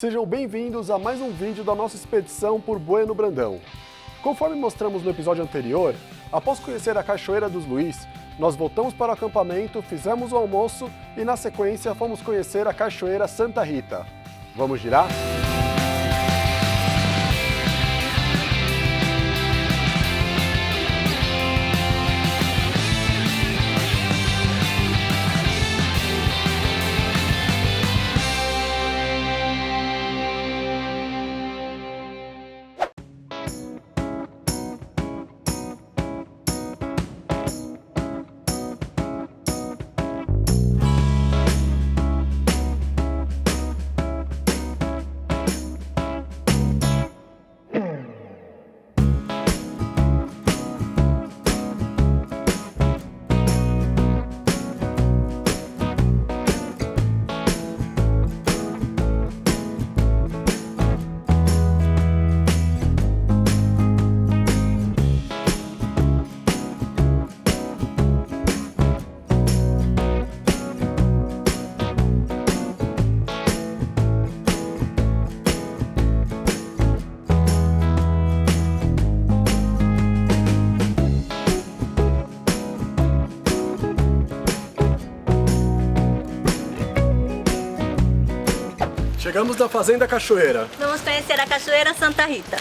Sejam bem-vindos a mais um vídeo da nossa expedição por Bueno Brandão. Conforme mostramos no episódio anterior, após conhecer a Cachoeira dos Luis, nós voltamos para o acampamento, fizemos o almoço e na sequência fomos conhecer a Cachoeira Santa Rita. Vamos girar? Chegamos na Fazenda Cachoeira. Vamos conhecer a Cachoeira Santa Rita.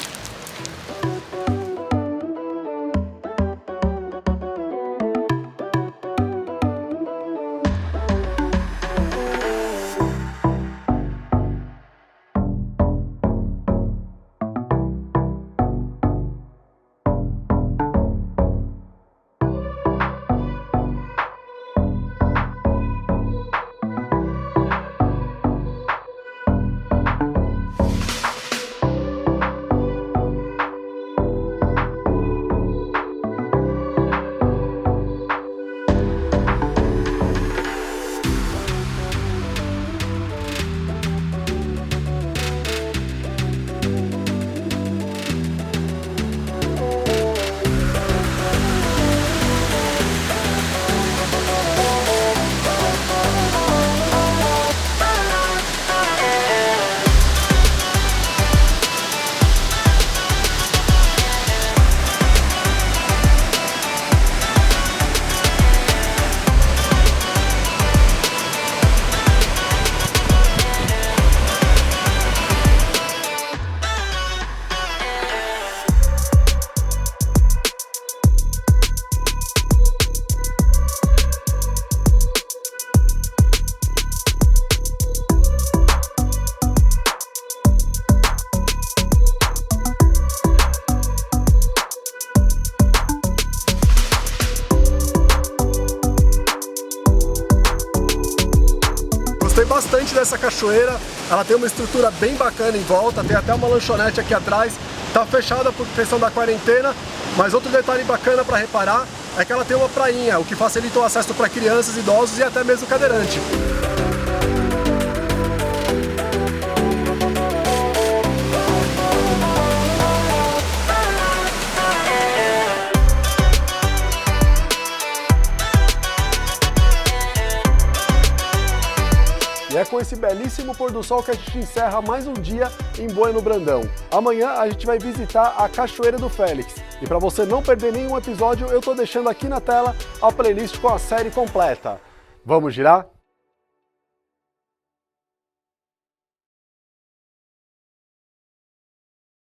Gostei bastante dessa cachoeira, ela tem uma estrutura bem bacana em volta, tem até uma lanchonete aqui atrás, está fechada por questão da quarentena, mas outro detalhe bacana para reparar é que ela tem uma prainha, o que facilita o acesso para crianças, idosos e até mesmo cadeirante. E é com esse belíssimo pôr do sol que a gente encerra mais um dia em Bueno Brandão. Amanhã a gente vai visitar a Cachoeira do Félix. E para você não perder nenhum episódio, eu estou deixando aqui na tela a playlist com a série completa. Vamos girar?